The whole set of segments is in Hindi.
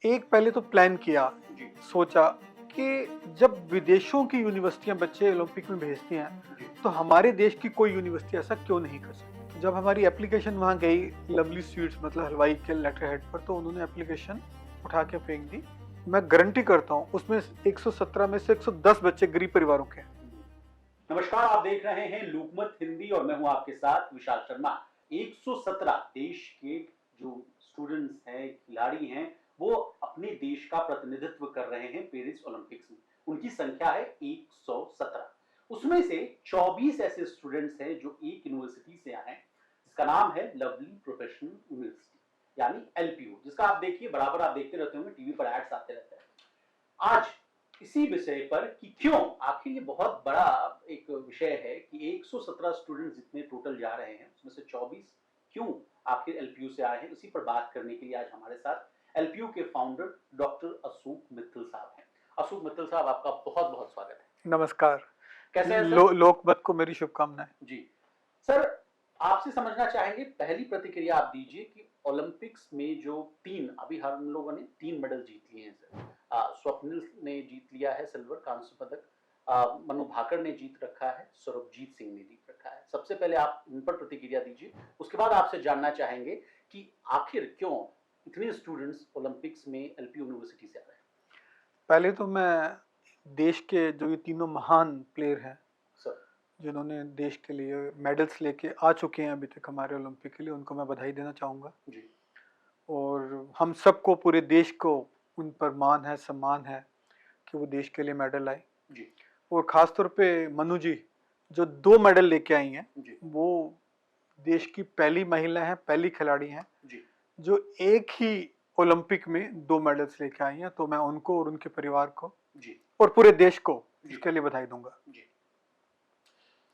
एक पहले तो प्लान किया, जी, सोचा कि जब विदेशों की यूनिवर्सिटियाँ बच्चे ओलंपिक में भेजती हैं, जी, तो हमारे देश की कोई यूनिवर्सिटी ऐसा क्यों नहीं कर सकती? जब हमारी एप्लीकेशन वहाँ गई लवली स्वीट्स मतलब हलवाई के लेटर हेड पर, तो उन्होंने एप्लीकेशन उठा के फेंक दी। मैं गारंटी करता हूँ उसमें 117 में से 110 बच्चे गरीब परिवारों के हैं। जी। नमस्कार, आप देख रहे हैं लोकमत हिंदी और मैं हूं आपके साथ विशाल शर्मा। 117 देश के जो स्टूडेंट्स हैं, खिलाड़ी हैं, वो अपने देश का प्रतिनिधित्व कर रहे हैं पेरिस ओलंपिक्स में। उनकी संख्या है 117। उसमें से 24 ऐसे स्टूडेंट्स हैं जो एक यूनिवर्सिटी से आए हैं, जिसका नाम है लवली प्रोफेशनल यूनिवर्सिटी यानी एलपीयू, जिसका आप देखिए बराबर आप देखते रहते होंगे, टीवी पर एड्स आते रहते हैं। आज इसी विषय पर कि क्यों आखिर ये बहुत बड़ा एक विषय है कि 117 स्टूडेंट जितने टोटल जा रहे हैं उसमें से 24 क्यों आखिर एलपीयू से आए हैं, उसी पर बात करने के लिए आज हमारे साथ एलपीयू के फाउंडर डॉक्टर अशोक मित्तल साहब हैं। अशोक मित्तल साहब, आपका बहुत बहुत स्वागत है। नमस्कार। कैसे हैं सर? लोकमत को मेरी शुभकामनाएं। जी सर, आपसे समझना चाहेंगे, पहली प्रतिक्रिया आप दीजिए कि ओलंपिक्स में जो तीन अभी हम लोगों ने तीन मेडल जीत लिए हैं सर। स्वप्निल ने जीत लिया है सिल्वर कांस्य पदक, मनु भाकर ने जीत रखा है, सौरभजीत सिंह ने जीत रखा है। सबसे पहले आप इन पर प्रतिक्रिया दीजिए, उसके बाद आपसे जानना चाहेंगे कि आखिर क्यों इतने स्टूडेंट्स ओलंपिक्स में एलपी यूनिवर्सिटी से आ रहे हैं। पहले तो मैं देश के जो ये तीनों महान प्लेयर हैं, सर। जिन्होंने देश के लिए मेडल्स लेके आ चुके हैं अभी तक हमारे ओलंपिक के लिए, उनको मैं बधाई देना चाहूँगा। जी। और हम सबको, पूरे देश को उन पर मान है, सम्मान है कि वो देश के लिए मेडल लाए। जी। और ख़ास तौर पे मनु जी जो 2 मेडल लेके आई हैं, जी। वो देश की पहली महिला हैं, पहली खिलाड़ी हैं जी। जो एक ही ओलंपिक में 2 मेडल्स लेके आई हैं। तो मैं उनको और उनके परिवार को जी। और पूरे देश को जी। इसके लिए बधाई दूँगा। जी।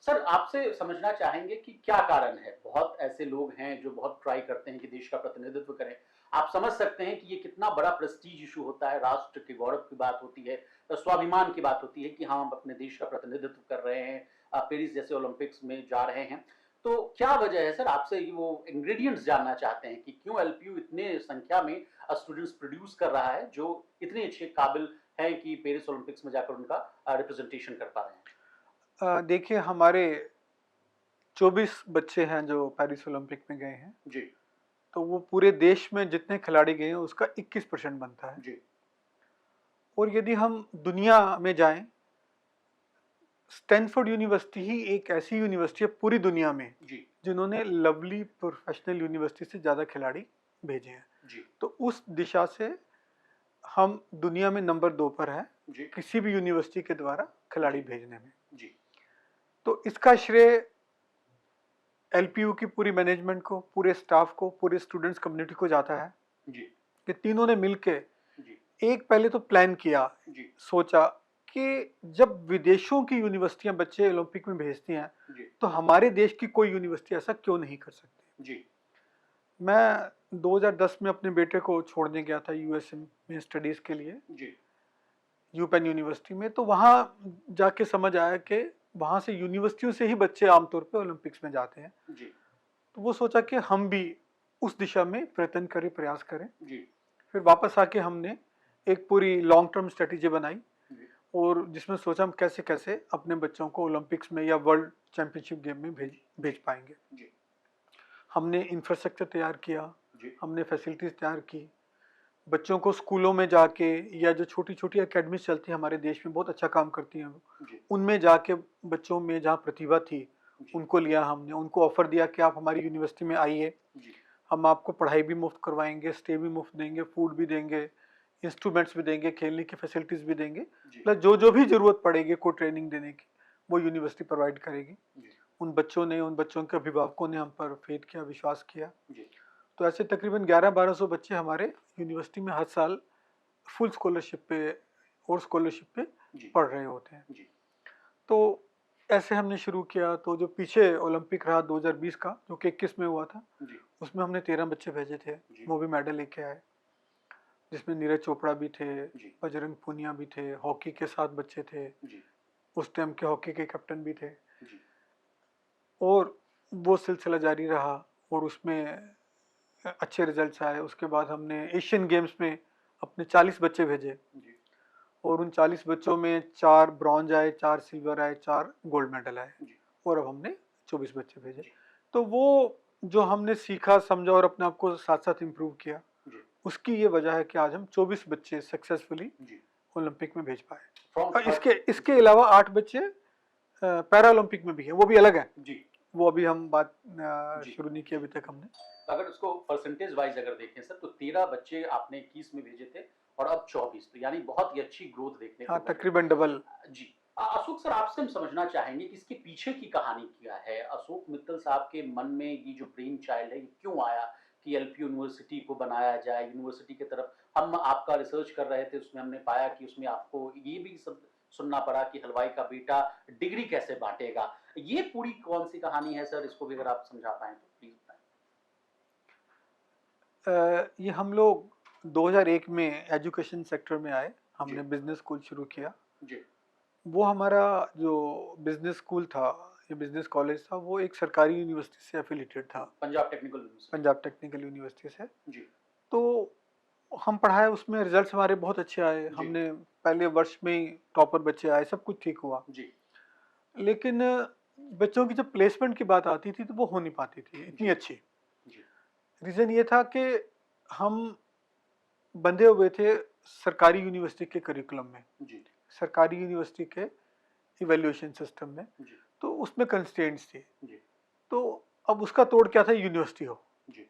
सर, आपसे समझना चाहेंगे कि क्या कारण है? बहुत ऐसे लोग हैं जो बहुत ट्राई करते हैं कि देश का प्रतिनिधित्व करें। आप समझ सकते हैं कि ये कितना बड़ा प्रेस्टीज इश्यू होता है, राष्ट्र के गौरव की बात होती है, स्वाभिमान की बात होती है कि हाँ, हम अपने देश का प्रतिनिधित्व कर रहे हैं, पेरिस जैसे ओलंपिक्स में जा रहे हैं। तो क्या वजह है सर? आपसे ये वो इंग्रीडिएंट्स जानना चाहते हैं कि क्यों एलपीयू इतने संख्या में स्टूडेंट्स प्रोड्यूस कर रहा है, जो इतने अच्छे काबिल हैं कि पेरिस ओलंपिक्स में जाकर उनका रिप्रेजेंटेशन कर पा रहे हैं? देखिए, हमारे 24 बच्चे हैं जो पेरिस ओलंपिक में गए हैं, जी। तो वो पूरे देश में जितने खिलाड़ी गए हैं उसका 21% बनता है। जी। और यदि हम दुनिया में जाएं, स्टैनफोर्ड यूनिवर्सिटी ही एक ऐसी यूनिवर्सिटी है पूरी दुनिया में जी। जिन्होंने लवली प्रोफेशनल यूनिवर्सिटी से ज़्यादा खिलाड़ी भेजे हैं। जी। तो उस दिशा से हम दुनिया में नंबर 2 पर है जी। किसी भी यूनिवर्सिटी के द्वारा खिलाड़ी जी। भेजने में। जी। तो इसका श्रेय एलपीयू की पूरी मैनेजमेंट को, पूरे स्टाफ को, पूरे स्टूडेंट्स कम्युनिटी को जाता है जी। कि तीनों ने मिलके जी। एक पहले तो प्लान किया, जी। सोचा कि जब विदेशों की यूनिवर्सिटियां बच्चे ओलंपिक में भेजती हैं, जी। तो हमारे देश की कोई यूनिवर्सिटी ऐसा क्यों नहीं कर सकती। जी। मैं 2010 में अपने बेटे को छोड़ने गया था यूएसए में स्टडीज के लिए, जी। यूपेन यूनिवर्सिटी में। तो वहाँ जाके समझ आया कि वहाँ से यूनिवर्सिटियों से ही बच्चे आमतौर पे ओलंपिक्स में जाते हैं। जी। तो वो सोचा कि हम भी उस दिशा में प्रयत्न करें, प्रयास करें। जी। फिर वापस आके हमने एक पूरी लॉन्ग टर्म स्ट्रेटेजी बनाई, जी। और जिसमें सोचा हम कैसे कैसे अपने बच्चों को ओलंपिक्स में या वर्ल्ड चैंपियनशिप गेम में भेज पाएंगे। जी। हमने इंफ्रास्ट्रक्चर तैयार किया, जी। हमने फैसिलिटीज़ तैयार की, बच्चों को स्कूलों में जाके या जो छोटी छोटी एकेडमीज चलती हैं हमारे देश में, बहुत अच्छा काम करती हैं वो, जी। उनमें जाके बच्चों में जहाँ प्रतिभा थी जी। उनको लिया हमने, उनको ऑफर दिया कि आप हमारी यूनिवर्सिटी में आइए, जी। हम आपको पढ़ाई भी मुफ्त करवाएंगे, स्टे भी मुफ्त देंगे, फूड भी देंगे, इंस्ट्रूमेंट्स भी देंगे, खेलने की फैसिलिटीज़ भी देंगे, जी। प्लस जो जो भी ज़रूरत पड़ेगी कोई ट्रेनिंग देने की वो यूनिवर्सिटी प्रोवाइड करेगी। जी। उन बच्चों ने, उन बच्चों के अभिभावकों ने हम पर फेथ किया, विश्वास किया। जी। तो ऐसे तकरीबन 1100-1200 बच्चे हमारे यूनिवर्सिटी में हर साल फुल स्कॉलरशिप पे और स्कॉलरशिप पे जी। पढ़ रहे होते हैं। जी। तो ऐसे हमने शुरू किया। तो जो पीछे ओलंपिक रहा 2020 का, जो कि 21 में हुआ था, जी। उसमें हमने 13 बच्चे भेजे थे, जी। वो भी मेडल लेके आए, जिसमें नीरज चोपड़ा भी थे, जी। बजरंग पूनिया भी थे, हॉकी के 7 बच्चे थे, जी। उस टाइम के हॉकी के कैप्टन भी थे। जी। और वो सिलसिला जारी रहा और उसमें अच्छे रिजल्ट्स आए। उसके बाद हमने एशियन गेम्स में अपने 40 बच्चे भेजे जी और उन 40 बच्चों में 4 ब्रॉन्ज आए, 4 सिल्वर आए, 4 गोल्ड मेडल आए जी और अब हमने 24 बच्चे भेजे। जी तो वो जो हमने सीखा, समझा और अपने आप को साथ-साथ इम्प्रूव किया, जी उसकी ये वजह है कि आज हम 24 बच्चे सक्सेसफुली जी ओलंपिक में भेज पाए। फ्रॉम और इसके थर्ड इसके अलावा 8 बच्चे पैरा ओलंपिक में भी हैं, वो भी अलग है। जी वो अभी हम बात जी शुरू नहीं की अभी तक हमने। अगर उसको परसेंटेज वाइज अगर देखें सर तो 13 बच्चे आपने 21 में भेजे थे और अब 24, तो यानी बहुत ही अच्छी ग्रोथ देखने को हाँ, मिल रही तकरीबन डबल। है। जी अशोक सर, आपसे हम समझना चाहेंगे कि इसके पीछे की कहानी क्या है। अशोक मित्तल साहब के मन में ये जो ब्रेन चाइल्ड है, ये क्यों आया कि एलपी यूनिवर्सिटी को बनाया जाए। यूनिवर्सिटी की तरफ हम आपका रिसर्च कर रहे थे, उसमें हमने पाया कि उसमें आपको ये भी सब सुनना पड़ा कि हलवाई का बेटा डिग्री कैसे बांटेगा। ये पूरी कौन सी कहानी है सर, इसको भी अगर आप समझा पाए तो प्लीज बताएं। ये हम लोग 2001 में एजुकेशन सेक्टर में आए, जी हमने बिजनेस स्कूल शुरू किया। जी वो हमारा जो बिजनेस स्कूल था, ये बिजनेस कॉलेज था, वो एक सरकारी यूनिवर्सिटी से एफिलिएटेड था, Punjab technical university. Punjab technical university से। जी तो हम पढ़ाए, उसमें रिजल्ट्स हमारे बहुत अच्छे आए, जी हमने पहले वर्ष में ही टॉपर बच्चे आए, सब कुछ ठीक हुआ। जी लेकिन बच्चों की जब प्लेसमेंट की बात आती थी तो वो हो नहीं पाती थी इतनी जी अच्छी। जी रीज़न ये था कि हम बंधे हुए थे सरकारी यूनिवर्सिटी के करिकुलम में, जी सरकारी यूनिवर्सिटी के इवैल्यूएशन सिस्टम में। जी तो उसमें कंस्ट्रेंट्स थी। जी तो अब उसका तोड़ क्या था, यूनिवर्सिटी हो। जी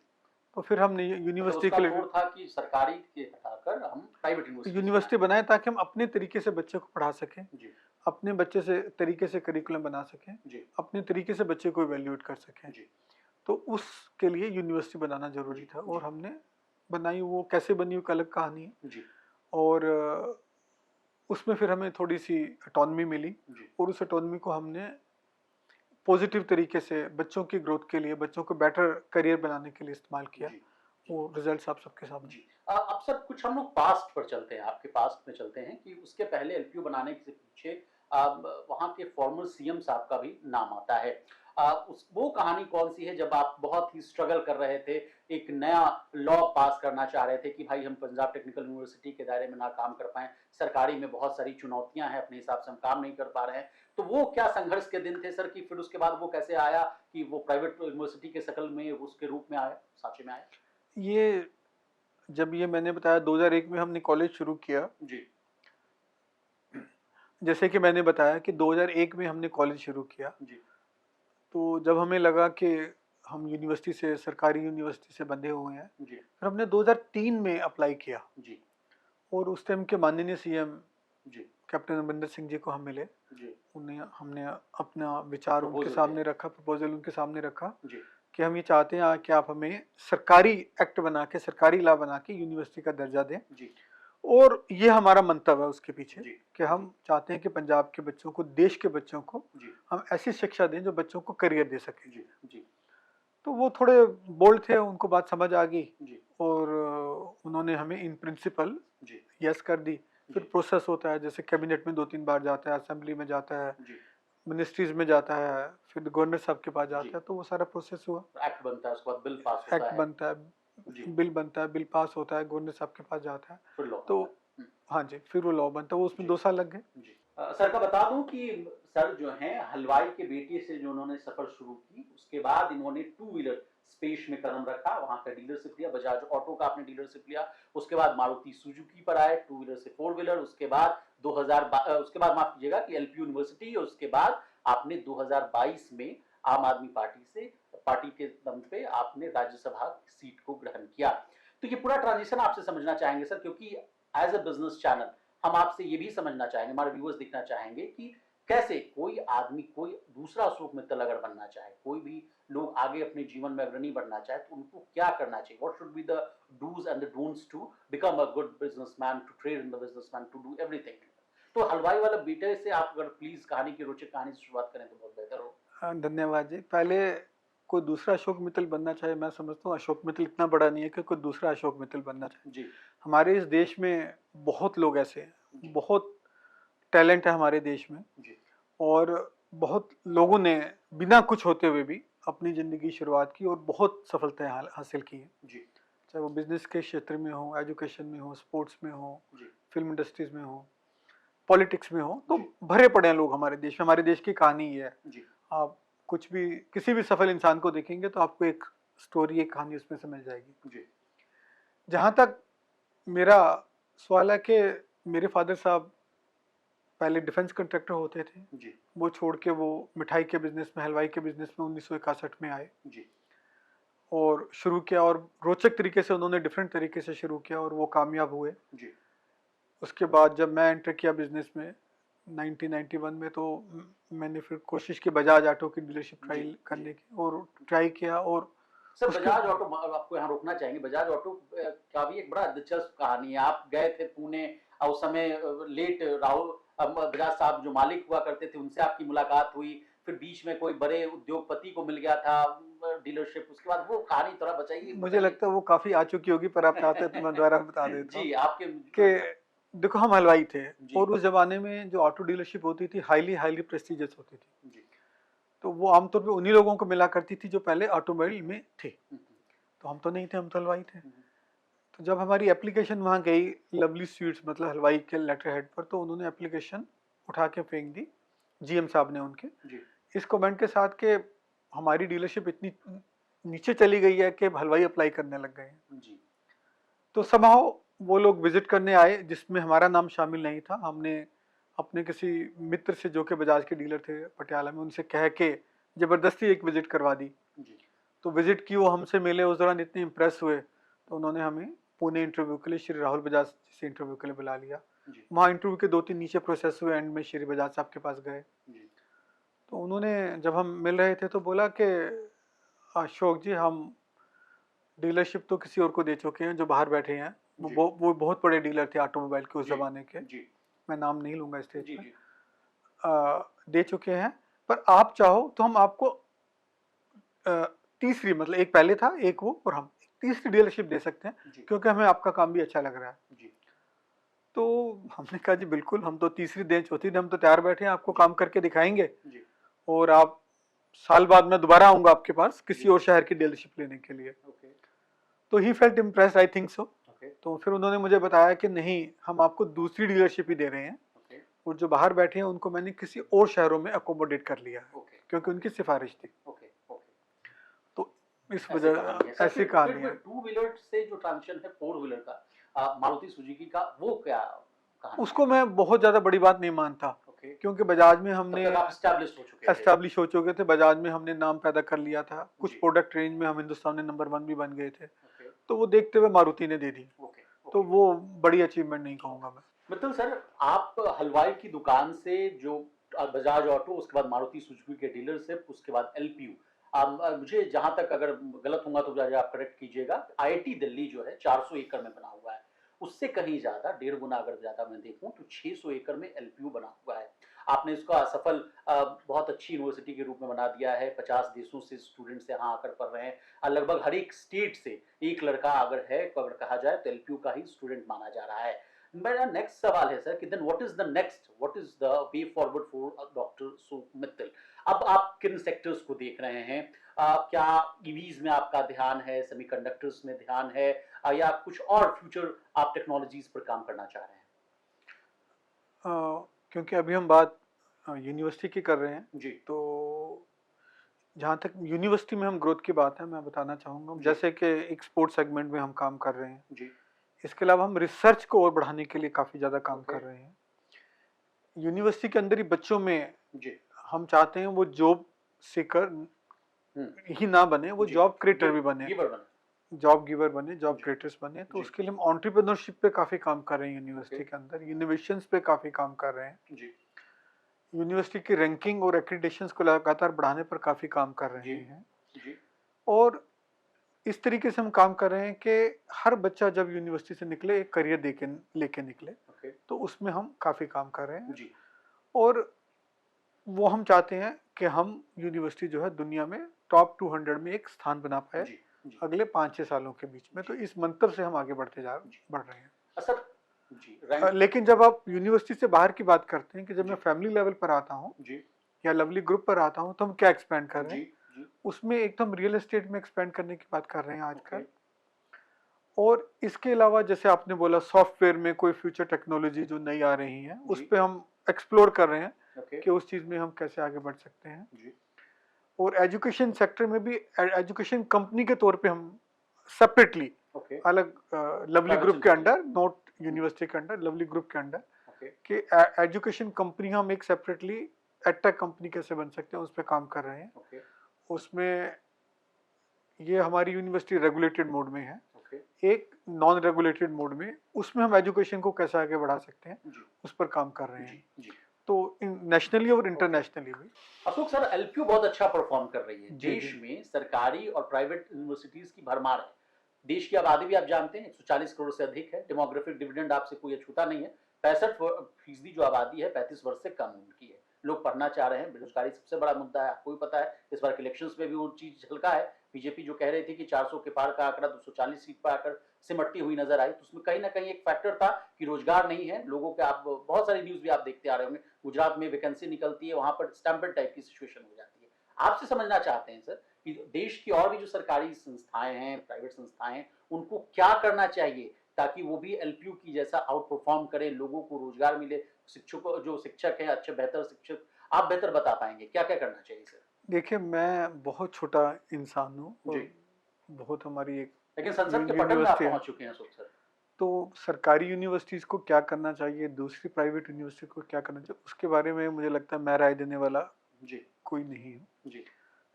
तो फिर हमने मतलब यूनिवर्सिटी उसका के लिए तोड़ था कि सरकारी के हटाकर हम प्राइवेट यूनिवर्सिटीज यूनिवर्सिटी बनाएं। बनाए ताकि हम अपने तरीके से बच्चे को पढ़ा सकें, जी अपने बच्चे से तरीके से करिकुलम बना सकें, जी अपने तरीके से बच्चे को इवैल्यूएट कर सकें। जी तो उसके लिए यूनिवर्सिटी बनाना ज़रूरी जी था जी और हमने बनाई। वो कैसे बनी, वो अलग कहानी है। जी और उसमें फिर हमें थोड़ी सी ऑटोनमी मिली जी और उस ऑटोनमी को हमने पॉजिटिव तरीके से बच्चों की ग्रोथ के लिए, बच्चों को बेटर करियर बनाने के लिए इस्तेमाल किया। जी वो रिजल्ट्स आप सबके सामने। जी अब सर कुछ हम लोग पास्ट पर चलते हैं, आपके पास्ट में चलते हैं कि उसके पहले एलपीयू बनाने के पीछे वहाँ के फॉर्मर सीएम साहब का भी नाम आता है। उस वो कहानी कौन सी है जब आप बहुत ही स्ट्रगल कर रहे थे, एक नया लॉ पास करना चाह रहे थे कि भाई हम पंजाब टेक्निकल यूनिवर्सिटी के दायरे में ना काम कर पाए, सरकारी में बहुत सारी चुनौतियां हैं, अपने हिसाब से हम काम नहीं कर पा रहे हैं। तो वो क्या संघर्ष के दिन थे सर, कि फिर उसके बाद वो कैसे आया कि वो प्राइवेट यूनिवर्सिटी के शकल में, उसके रूप में आया, सांचे में आया। ये जब ये मैंने बताया 2001 में हमने कॉलेज शुरू किया, जी जैसे कि मैंने बताया कि 2001 में हमने कॉलेज शुरू किया। जी तो जब हमें लगा कि हम यूनिवर्सिटी से, सरकारी यूनिवर्सिटी से बंधे हुए हैं, जी फिर हमने 2003 में अप्लाई किया जी और उस टाइम के माननीय सीएम जी कैप्टन अमरिंदर सिंह जी को हम मिले। जी उन्हें हमने अपना विचार उनके प्रपोजल सामने दिया। रखा, प्रपोजल उनके सामने रखा जी कि हम ये चाहते हैं कि आप हमें सरकारी एक्ट बना के, सरकारी लॉ बना के यूनिवर्सिटी का दर्जा दें। जी और ये हमारा मंतव्य है उसके पीछे जी कि हम चाहते हैं कि पंजाब के बच्चों को, देश के बच्चों को जी हम ऐसी शिक्षा दें जो बच्चों को करियर दे सके। जी जी तो वो थोड़े बोल्ड थे, उनको बात समझ आ गई जी और उन्होंने हमें इन प्रिंसिपल जी यस कर दी। फिर जी प्रोसेस होता है, जैसे कैबिनेट में 2-3 बार जाता है, असेंबली में जाता है, जी मिनिस्ट्रीज में जाता है, फिर गवर्नर साहब के पास जी जाता है। तो वो सारा प्रोसेस हुआ, एक्ट बनता है, उसके बाद बिल पास होता एक्ट है। बनता है, जी बिल बनता है, बिल पास होता है, गवर्नर साहब के पास जाता है। फिर लॉ तो बनता है। हाँ जी, फिर वो लॉ बनता है। वो उसमें जी 2 साल लग गए। जी सर का बता दूं कि सर जो हैं हलवाई के बेटे से जो उन्होंने सफर शुरू की, उसके बाद इन्होंने टू व्हीलर स्पेस में कदम रखा, वहां का डीलरशिप लिया, बजाज ऑटो का आपने डीलरशिप लिया, उसके बाद मारुति सुजुकी पर आए, टू व्हीलर से फोर व्हीलर, उसके बाद 2000 उसके बाद माफ कीजिएगा कि एलपी यूनिवर्सिटी, और उसके बाद आपने 2022 में आम आदमी पार्टी से, पार्टी के दम पे आपने राज्यसभा सीट को ग्रहण किया। तो ये पूरा ट्रांजिशन आपसे समझना चाहेंगे सर, क्योंकि एज अ बिजनेस चैनल हम आपसे ये भी समझना चाहेंगे, हमारे व्यूअर्स देखना चाहेंगे कि कैसे कोई आदमी, कोई दूसरा अशोक मित्तल अगर बनना चाहे, कोई भी लोग आगे अपने जीवन में अग्रणी बनना चाहे, तो उनको क्या करना चाहिए, what should be the dos and the don'ts to become a good businessman, to trade in the businessman, to do everything. तो हलवाई वाला बेटे से आप अगर प्लीज कहानी की, रोचक कहानी से शुरुआत करें तो बहुत बेहतर हो। हाँ, धन्यवाद जी। पहले कोई दूसरा अशोक मित्तल बनना चाहे, मैं समझता हूँ अशोक मित्तल इतना बड़ा नहीं है कि कोई दूसरा अशोक मित्तल बनना चाहे। जी हमारे इस देश में बहुत लोग ऐसे हैं, जी बहुत टैलेंट है हमारे देश में जी और बहुत लोगों ने बिना कुछ होते हुए भी अपनी ज़िंदगी की शुरुआत की और बहुत सफलताएं हासिल की हैं। जी चाहे वो बिजनेस के क्षेत्र में हो, एजुकेशन में हो, स्पोर्ट्स में हो, जी फिल्म इंडस्ट्रीज में हो, पॉलिटिक्स में हो, तो जी भरे पड़े हैं लोग हमारे देश में। हमारे देश की कहानी ये है। जी आप कुछ भी किसी भी सफल इंसान को देखेंगे तो आपको एक स्टोरी, एक कहानी उसमें से मिल जाएगी। जी जहाँ तक मेरा सवाल है कि मेरे फादर साहब पहले डिफेंस कॉन्ट्रैक्टर होते थे। जी वो छोड़ के वो मिठाई के बिजनेस में, हलवाई के बिजनेस में 1961 में आए जी और शुरू किया, और रोचक तरीके से उन्होंने डिफरेंट तरीके से शुरू किया और वो कामयाब हुए। जी उसके बाद जब मैं एंटर किया बिजनेस में 1991 में, तो मैंने फिर कोशिश की बजाज ऑटो की डीलरशिप जी, ट्राई जी। करने की, और ट्राई किया। और सर उसके बजाज ऑटो आपको यहाँ रोकना चाहेंगे। बजाज ऑटो का भी एक बड़ा दिलचस्प कहानी है। आप गए थे पुणे और उस समय लेट राहुल बजाज साहब जो मालिक हुआ करते थे उनसे आपकी मुलाकात हुई, फिर बीच में कोई बड़े उद्योगपति को मिल गया था डीलरशिप, उसके बाद वो कहानी थोड़ा मुझे बताइए। लगता है वो काफी आ चुकी होगी, पर आप चाहते हैं तो मैं दोबारा बता देता हूँ जी आपके कि देखो, हम हलवाई थे जी और उस जमाने में जो ऑटो डीलरशिप होती थी हाईली हाईली प्रेस्टिजियस होती थी। जी तो वो आमतौर पे उन्हीं लोगों को मिला करती थी जो पहले ऑटोमोबाइल में थे। तो हम तो नहीं थे, हम तो हलवाई थे। तो जब हमारी एप्लीकेशन वहाँ गई लवली स्वीट्स मतलब हलवाई के लेटर हेड पर, तो उन्होंने एप्लीकेशन उठा के फेंक दी, जीएम साहब ने उनके, जी इस कमेंट के साथ कि हमारी डीलरशिप इतनी नीचे चली गई है कि हलवाई अप्लाई करने लग गए हैं। जी तो समहाउ वो लोग विजिट करने आए जिसमें हमारा नाम शामिल नहीं था। हमने अपने किसी मित्र से जो कि बजाज के डीलर थे पटियाला में, उनसे कह के जबरदस्ती एक विजिट करवा दी। जी तो विजिट की, वो हमसे मिले, उस दौरान इतने इम्प्रेस हुए तो उन्होंने हमें पुणे इंटरव्यू के लिए श्री राहुल बजाज से इंटरव्यू के लिए बुला लिया। जी वहाँ इंटरव्यू के 2-3 नीचे प्रोसेस हुए, एंड में श्री बजाज साहब के पास गए। जी तो उन्होंने, जब हम मिल रहे थे तो बोला कि अशोक जी, हम डीलरशिप तो किसी और को दे चुके हैं जो बाहर बैठे हैं। जी वो बहुत बड़े डीलर थे ऑटोमोबाइल के उस जी जमाने के, जी मैं नाम नहीं लूंगा स्टेज जी पर। जी दे चुके हैं, पर आप चाहो तो हम आपको तीसरी, मतलब एक पहले था एक वो और हम, तीसरी डीलरशिप दे सकते हैं जी क्योंकि हमें आपका काम भी अच्छा लग रहा है। जी तो हमने कहा जी बिल्कुल, हम तो तीसरी दें चौथी दें, हम तो तैयार बैठे हैं, आपको काम करके दिखाएंगे जी और आप साल बाद मैं दोबारा आऊंगा आपके पास किसी जी और शहर की डीलरशिप लेने के लिए। ओके तो he felt impressed, I think so. Okay तो फिर उन्होंने मुझे बताया कि नहीं, हम आपको दूसरी डीलरशिप ही दे रहे हैं, ओके और जो बाहर बैठे हैं उनको मैंने किसी और शहरों में अकोमोडेट कर लिया है ओके क्योंकि उनकी सिफारिश थी। ओके ओके तो इस ऐसी वजह, कहानी है सर। ऐसी फिर कहानी है। टू व्हीलर से जो ट्रांजिशन है फोर व्हीलर का, मारुति सुजुकी का, वो क्या कहानी है? उसको मैं बहुत ज्यादा बड़ी बात नहीं मानता, ओके क्योंकि बजाज में तब हमने तक आप स्टैब्लिश हो चुके थे। एस्टैब्लिश हो चुके थे, बजाज में हमने नाम पैदा कर लिया था, कुछ जी प्रोडक्ट रेंज में हम हिंदुस्तान में नंबर 1 भी बन गए थे। ओके तो वो देखते हुए मारुति ने दे दी, ओके तो ओके वो बड़ी अचीवमेंट नहीं कहूंगा मैं। मतलब सर आप हलवाई की दुकान से जो बजाज ऑटो, उसके बाद मारुति सुजुकी के डीलरशिप, उसके बाद एलपीयू, मुझे जहां तक, अगर गलत होगा तो मुझे आप करेक्ट कीजिएगा, आईआईटी दिल्ली जो है 400 एकड़ में बना हुआ है, उससे कहीं ज्यादा, 1.5 गुना अगर ज्यादा मैं देखूं तो 600 एकड़ में एलपीयू बना हुआ है। आपने इसका सफल बहुत अच्छी यूनिवर्सिटी के रूप में बना दिया है। 50 देशों से स्टूडेंट्स यहाँ आकर पढ़ रहे हैं। लगभग हर एक स्टेट से एक लड़का अगर है, अगर कहा जाए तो एलपीयू का ही स्टूडेंट माना जा रहा है। मेरा नेक्स्ट सवाल है सर कि then what is the next, what is the way forward for doctor Sukh Mittal? अब आप किन सेक्टर्स को देख रहे हैं? क्या ईवीज में आपका ध्यान है, सेमीकंडक्टर्स में ध्यान है, या कुछ और फ्यूचर आप टेक्नोलॉजीज पर काम करना चाह रहे हैं? क्योंकि अभी हम बात यूनिवर्सिटी की कर रहे हैं, जी तो जहाँ तक यूनिवर्सिटी में हम ग्रोथ की बात है, मैं बताना चाहूँगा जी जैसे कि एक स्पोर्ट्स सेगमेंट में हम काम कर रहे हैं। जी इसके अलावा हम रिसर्च को और बढ़ाने के लिए काफ़ी ज़्यादा काम ओके कर रहे हैं। यूनिवर्सिटी के अंदर ही बच्चों में जी हम चाहते हैं वो जॉब सीकर ही ना बने, वो जी जॉब क्रिएटर भी बने, गिवर बने। जॉब गिवर बने, जॉब जी क्रिएटर्स बने। तो जी उसके लिए हम एंटरप्रेन्योरशिप पे काफ़ी काम कर रहे हैं यूनिवर्सिटी ओके के अंदर, इनोवेशंस पे काफ़ी काम कर रहे हैं, जी यूनिवर्सिटी की रैंकिंग और एक्रीडिटेशंस को लगातार बढ़ाने पर काफ़ी काम कर रहे जी हैं। जी और इस तरीके से हम काम कर रहे हैं कि हर बच्चा जब यूनिवर्सिटी से निकले एक करियर देके लेके निकले, ओके तो उसमें हम काफ़ी काम कर रहे हैं। जी और वो हम चाहते हैं कि हम यूनिवर्सिटी जो है दुनिया में टॉप 200 में एक स्थान बना पाए जी जी अगले 5-6 सालों के बीच में। तो इस मंत्र से हम आगे बढ़ रहे हैं। सर जी रैंक लेकिन जब आप यूनिवर्सिटी से बाहर की बात करते हैं, कि जब जी मैं फैमिली लेवल पर आता हूँ जी या लवली ग्रुप पर आता हूँ, तो हम क्या एक्सपेंड कर रहे जी हैं, जी उसमें एक तो हम रियल एस्टेट में एक्सपेंड करने की बात कर रहे हैं ओके आजकल। और इसके अलावा जैसे आपने बोला सॉफ्टवेयर में कोई फ्यूचर टेक्नोलॉजी जो नई आ रही है उस जी। पे हम एक्सप्लोर कर रहे हैं ओके। कि उस चीज़ में हम कैसे आगे बढ़ सकते हैं। जी। और एजुकेशन सेक्टर में भी एजुकेशन कंपनी के तौर पे हम सेपरेटली ओके। अलग लवली प्राइवेट ग्रुप के एंटिटी। अंडर, नॉट यूनिवर्सिटी के अंडर, लवली ग्रुप के अंडर ओके। कि एजुकेशन कंपनी हम एक सेपरेटली एडटेक कंपनी कैसे बन सकते हैं उस पर काम कर रहे हैं। ओके। उसमें ये हमारी यूनिवर्सिटी रेगुलेटेड मोड में है, ओके। एक नॉन रेगुलेटेड मोड में, उसमें हम एजुकेशन को कैसे आगे बढ़ा सकते हैं जी। उस पर काम कर रहे हैं। जी। जी। तो नेशनली और इंटरनेशनली भी। अशोक सर, एलपीयू बहुत अच्छा परफॉर्म कर रही है। जी, देश जी। में सरकारी और प्राइवेट यूनिवर्सिटीज की भरमार है। देश की आबादी भी आप जानते हैं 140 करोड़ से अधिक है। डेमोग्राफिक डिविडेंड आपसे कोई अछूता नहीं है। 65% जो आबादी है 35 वर्ष से कम उनकी है। लोग पढ़ना चाह रहे हैं। बेरोजगारी सबसे बड़ा मुद्दा है, आपको भी पता है। इस बार के इलेक्शंस में भी वो चीज झलका है। बीजेपी जो कह रही थी कि 400 के पार का आंकड़ा 240 सीट पर आकर सिमटती हुई नजर आई, तो उसमें कहीं ना कहीं एक फैक्टर था कि रोजगार नहीं है लोगों के। आप बहुत सारी न्यूज भी आप देखते आ रहे होंगे, गुजरात में वैकेंसी निकलती है, वहां पर स्टैम्पेड टाइप की सिचुएशन हो जाती है। आपसे समझना चाहते हैं सर कि देश की और भी जो सरकारी संस्थाएं हैं, प्राइवेट संस्थाएं हैं, उनको क्या करना चाहिए ताकि वो भी एलपीयू की जैसा आउट परफॉर्म करें, लोगों को रोजगार मिले, शिक्षकों जो शिक्षक हैं अच्छे बेहतर शिक्षक, आप बेहतर बता पाएंगे क्या क्या करना चाहिए सर? देखिए मैं बहुत छोटा इंसान हूँ जी। और बहुत हमारी एक लेकिन संसद के पटल में आप यूनिवर्सिटी है, पहुंच चुके हैं अशोक सर। तो सरकारी यूनिवर्सिटीज़ को क्या करना चाहिए, दूसरी प्राइवेट यूनिवर्सिटी को क्या करना चाहिए, उसके बारे में मुझे लगता है मैं राय देने वाला जी। कोई नहीं हूँ। जी।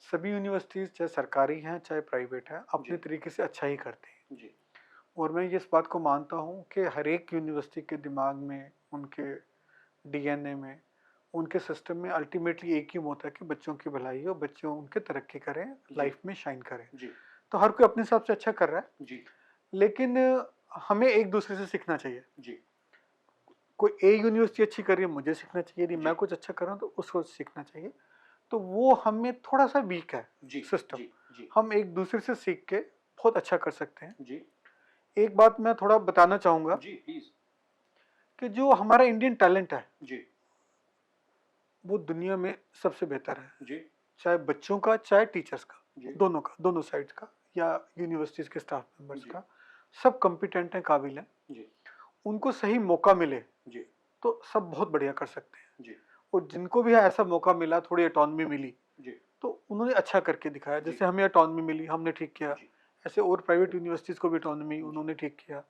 सभी यूनिवर्सिटीज़ चाहे सरकारी हैं चाहे प्राइवेट हैं अपने जी। तरीके से अच्छा ही करते हैं। जी। और मैं इस बात को मानता हूँ कि हर एक यूनिवर्सिटी के दिमाग में, उनके डीएनए में, उनके सिस्टम में अल्टीमेटली एक ही होता है कि बच्चों की भलाई हो, बच्चे उनके तरक्की करें, लाइफ में शाइन करें। जी। तो हर कोई अपने हिसाब से अच्छा कर रहा है, जी। लेकिन हमें एक दूसरे से सीखना चाहिए। जी। कोई ए यूनिवर्सिटी अच्छी कर रही है, मुझे सीखना चाहिए, यदि मैं जी। कुछ अच्छा कर रहा हूँ तो उसको सीखना चाहिए। तो वो हमें थोड़ा सा वीक है जी। सिस्टम। जी। जी। हम एक दूसरे से सीख के बहुत अच्छा कर सकते हैं। जी। एक बात मैं थोड़ा बताना चाहूंगा जी प्लीज। कि जो हमारा इंडियन टैलेंट है जी। वो दुनिया में सबसे बेहतर है, जी। चाहे बच्चों का चाहे टीचर्स का, जी। दोनों का, दोनों साइड का, या यूनिवर्सिटीज के स्टाफ मेंबर्स जी। का। सब कॉम्पिटेंट हैं, काबिल हैं। जी। उनको सही मौका मिले जी। तो सब बहुत बढ़िया कर सकते हैं। जी। और जिनको भी ऐसा मौका मिला, थोड़ी ऑटोनॉमी मिली, जी। तो उन्होंने अच्छा करके दिखाया। जी। जैसे हमें ऑटोनॉमी मिली, हमने ठीक किया। जी। ऐसे और प्राइवेट यूनिवर्सिटीज को भी ऑटोनॉमी, उन्होंने ठीक किया।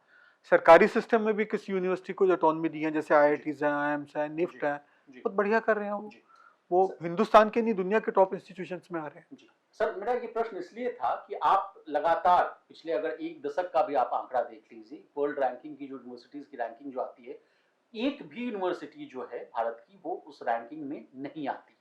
सरकारी सिस्टम में भी किसी यूनिवर्सिटी को जो ऑटोनॉमी दी है, जैसे आईआईटीज हैं, आईएम्स हैं, निफ्ट हैं, जी। बहुत बढ़िया कर रहे हैं वो। जी। वो सर, हिंदुस्तान के नहीं, दुनिया के टॉप इंस्टीट्यूशंस में आ रहे हैं। जी सर, मेरा ये प्रश्न इसलिए था कि आप लगातार पिछले अगर एक दशक का भी आप आंकड़ा देख लीजिए, वर्ल्ड रैंकिंग की जो यूनिवर्सिटीज की रैंकिंग जो आती है, एक भी यूनिवर्सिटी जो है भारत की वो उस रैंकिंग में नहीं आती है।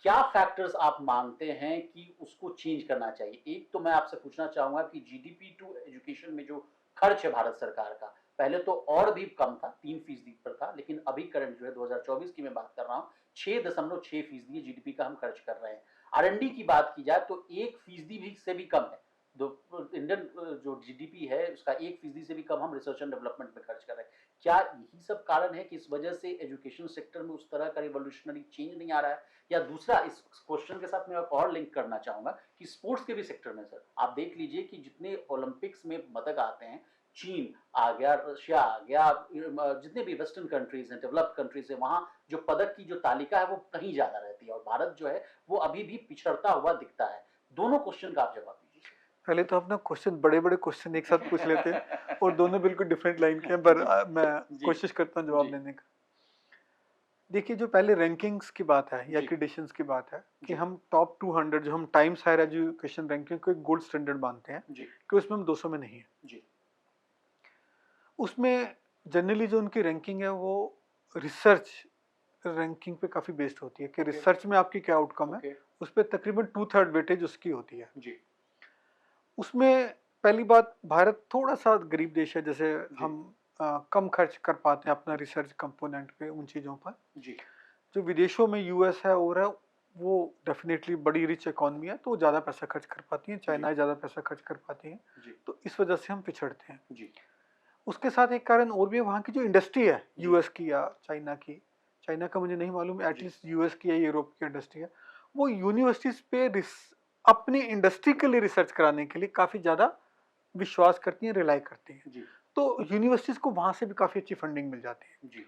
क्या फैक्टर्स आप मानते हैं कि उसको चेंज करना चाहिए? एक तो मैं आपसे पूछना चाहूंगा कि जीडीपी टू एजुकेशन में जो खर्च है भारत सरकार का, पहले तो और भी कम था, 3% पर था, लेकिन अभी करंट जो है 2024 की मैं बात कर रहा हूँ, 6.6% जीडीपी का हम खर्च कर रहे हैं। आरएनडी की बात की जाए तो 1% भी से भी कम है। इंडियन जो जीडीपी है उसका 1% से भी कम हम रिसर्च एंड डेवलपमेंट में खर्च कर रहे हैं। क्या यही सब कारण है कि इस वजह से एजुकेशन सेक्टर में उस तरह का रिवोल्यूशनरी चेंज नहीं आ रहा है? या दूसरा, इस क्वेश्चन के साथ मैं एक और लिंक करना चाहूंगा कि स्पोर्ट्स के भी सेक्टर में सर आप देख लीजिए कि जितने ओलंपिक्स में पदक आते हैं, चीन आ गया, रशिया आ गया, जितने भी वेस्टर्न कंट्रीज हैं, डेवलप्ड कंट्रीज हैं, वहां जो पदक की जो तालिका है वो कहीं ज्यादा रहती है और भारत जो है वो अभी भी पिछड़ता हुआ दिखता है। दोनों क्वेश्चन का आप जवाब दीजिए। पहले तो अपना क्वेश्चन, बड़े बड़े क्वेश्चन एक साथ पूछ लेते हैं और दोनों बिल्कुल डिफरेंट लाइन के हैं, पर मैं कोशिश करता हूँ जवाब देने का। देखिए, जो पहले रैंकिंग्स की बात है या एक्रीडिशंस की बात है कि हम टॉप 200, जो हम टाइम्स हायर एजुकेशन रैंकिंग को एक गोल्ड स्टैंडर्ड मानते हैं कि उसमें हम 200 में नहीं है। उसमें जनरली जो उनकी रैंकिंग है वो रिसर्च रैंकिंग पे काफ़ी बेस्ड होती है कि रिसर्च में आपकी क्या आउटकम है, उस पर तकरीबन 2/3 वेटेज उसकी होती है। उसमें पहली बात, भारत थोड़ा सा गरीब देश है, जैसे हम कम खर्च कर पाते हैं अपना रिसर्च कंपोनेंट पे, उन चीज़ों पर। जो विदेशों में यूएस है और है, वो डेफिनेटली बड़ी रिच इकोनॉमी है, तो ज़्यादा पैसा खर्च कर पाती है। चाइना ज़्यादा पैसा खर्च कर पाती है, तो इस वजह से हम पिछड़ते हैं। उसके साथ एक कारण और भी है, वहाँ की जो इंडस्ट्री है यूएस की या चाइना की, चाइना का मुझे नहीं मालूम, एटलीस्ट यूएस की या यूरोप की इंडस्ट्री है, वो यूनिवर्सिटीज़ पे अपनी इंडस्ट्री के लिए रिसर्च कराने के लिए काफ़ी ज़्यादा विश्वास करती हैं, रिलाई करती हैं। जी तो यूनिवर्सिटीज को वहां से भी काफी अच्छी फंडिंग मिल जाती है, जी